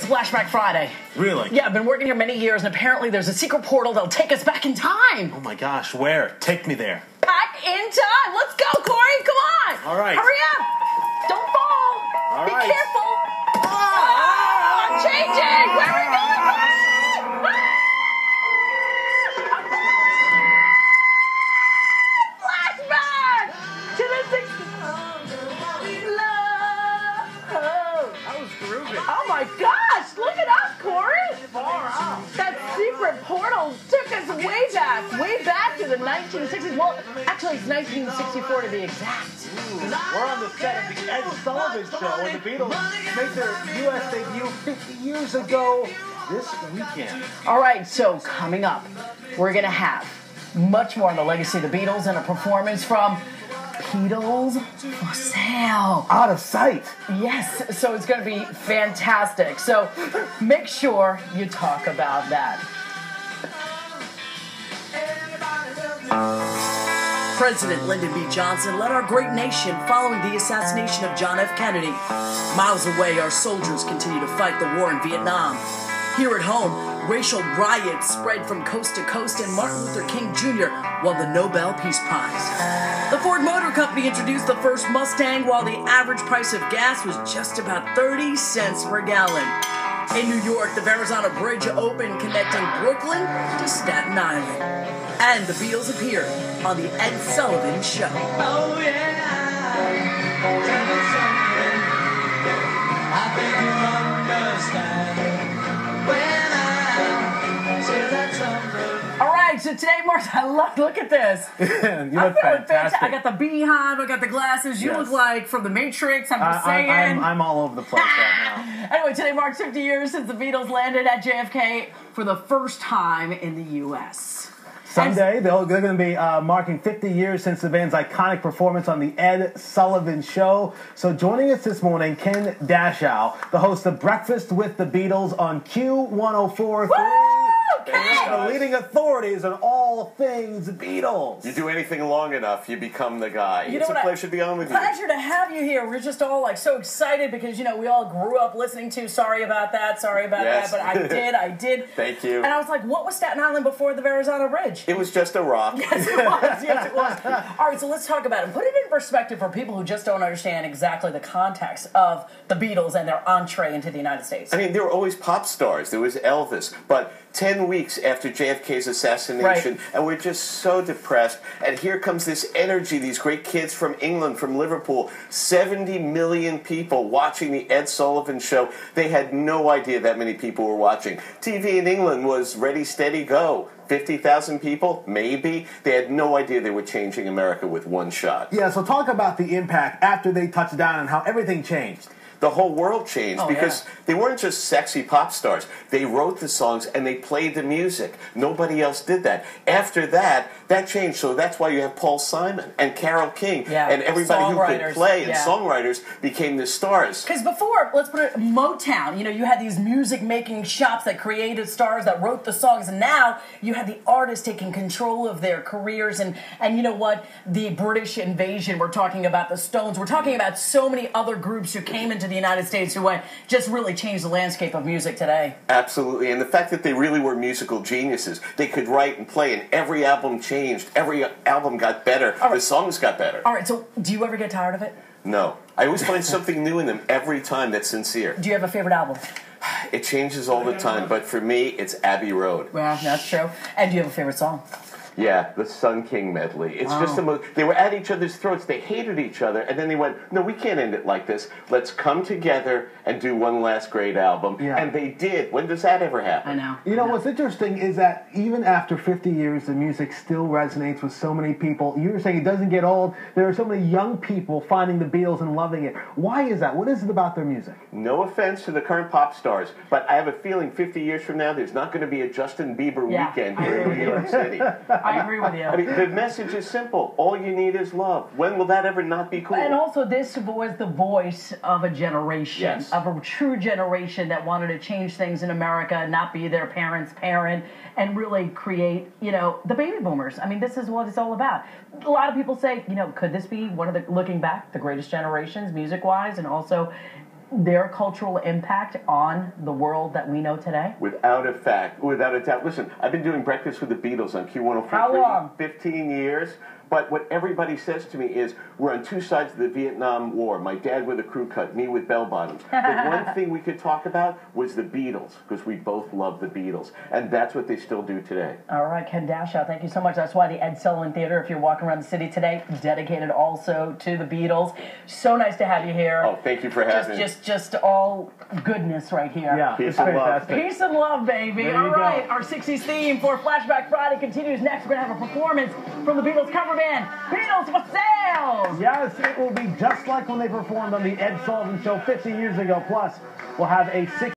It's Flashback Friday. Really? Yeah, I've been working here many years, and apparently there's a secret portal that'll take us back in time. Oh my gosh, where? Take me there. Back in time. Let's go, Corey. Come on. All right. Hurry up. Don't fall. All Be right. careful. Oh, I'm changing. Where are we going? Flashback to the 60s. That was groovy. Oh my gosh, look at us, Corey! Far out. That secret portal took us way back to the 1960s. Well, actually, it's 1964 to be exact. We're on the set of the Ed Sullivan Show when the Beatles made their U.S. debut 50 years ago this weekend. All right, so coming up, we're going to have much more on the legacy of the Beatles and a performance from Beatles for Sale. Out of sight. Yes, so it's going to be fantastic. So make sure you talk about that. President Lyndon B. Johnson led our great nation following the assassination of John F. Kennedy. Miles away, our soldiers continue to fight the war in Vietnam. Here at home, racial riots spread from coast to coast, and Martin Luther King Jr. won the Nobel Peace Prize. The Ford Motor Company introduced the first Mustang, while the average price of gas was just about 30 cents per gallon. In New York, the Verrazano Bridge opened, connecting Brooklyn to Staten Island. And the Beatles appeared on the Ed Sullivan Show. Oh yeah, tell me something. I think you understand when I say that something. All right, so today, Mark, look at this. You I'm look feeling fantastic. I got the beehive, I got the glasses. You Yes. look like from The Matrix. I'm just saying. I'm all over the place right now. Anyway, today marks 50 years since the Beatles landed at JFK for the first time in the U.S. Someday, they're going to be marking 50 years since the band's iconic performance on the Ed Sullivan Show. So joining us this morning, Ken Dashow, the host of Breakfast with the Beatles on Q104.3. Ken! The leading authorities on all things Beatles. You do anything long enough, you become the guy. You It's know a what, pleasure to be on with you. Pleasure to have you here. We're just all like so excited because, we all grew up listening to Sorry About That, Yes. but I did. Thank you. And I was like, what was Staten Island before the Verrazano Bridge? It was just a rock. Yes, it was. All right, so let's talk about it. Put it in perspective for people who just don't understand exactly the context of the Beatles and their entree into the United States. I mean, there were always pop stars. There was Elvis. But 10 weeks after JFK's assassination, Right. and we're just so depressed. And here comes this energy, these great kids from England, from Liverpool, 70 million people watching the Ed Sullivan Show. They had no idea that many people were watching. TV in England was ready, steady, go. 50,000 people, maybe. They had no idea they were changing America with one shot. Yeah, so talk about the impact after they touched down and how everything changed. The whole world changed because yeah. they weren't just sexy pop stars. They wrote the songs and they played the music. Nobody else did that. After that, that changed. So that's why you have Paul Simon and Carole King and everybody who could play and songwriters became the stars. Because before, let's put it, Motown, you had these music-making shops that created stars that wrote the songs, and now you had the artists taking control of their careers, and you know what? The British invasion, we're talking about the Stones, we're talking about so many other groups who came into the United States who just really changed the landscape of music today. Absolutely, and the fact that they really were musical geniuses, they could write and play, and every album changed, every album got better, the songs got better. All right, so do you ever get tired of it? No. I always find something new in them every time that's sincere. Do you have a favorite album? It changes all the time, but for me, it's Abbey Road. Well, that's true. And do you have a favorite song? Yeah, the Sun King medley. It's just the most... They were at each other's throats. They hated each other. And then they went, no, we can't end it like this. Let's come together and do one last great album. Yeah. And they did. When does that ever happen? I know. You know, what's interesting is that even after 50 years, the music still resonates with so many people. You were saying it doesn't get old. There are so many young people finding the Beatles and loving it. Why is that? What is it about their music? No offense to the current pop stars, but I have a feeling 50 years from now, there's not going to be a Justin Bieber weekend here in New York City. I agree with you. I mean, the message is simple. All you need is love. When will that ever not be cool? And also, this was the voice of a generation, of a true generation that wanted to change things in America, not be their parents' parent, and really create, the baby boomers. I mean, this is what it's all about. A lot of people say, could this be one of the, looking back, the greatest generations, music-wise, and also their cultural impact on the world that we know today? Without a doubt. Listen, I've been doing Breakfast with the Beatles on Q103 How long? 15 years. But what everybody says to me is, we're on two sides of the Vietnam War. My dad with a crew cut, me with bell bottoms. The one thing we could talk about was the Beatles, because we both love the Beatles. And that's what they still do today. All right, Ken Dashow, thank you so much. That's why the Ed Sullivan Theater, if you're walking around the city today, dedicated also to the Beatles. So nice to have you here. Oh, thank you for having me. Just all goodness right here. Yeah, Peace it's and love. fantastic. Peace and love, baby. There All you go. right, our 60s theme for Flashback Friday continues next. We're going to have a performance from the Beatles cover band, Beatles for Sales. Yes, it will be just like when they performed on the Ed Sullivan Show 50 years ago. Plus, we'll have a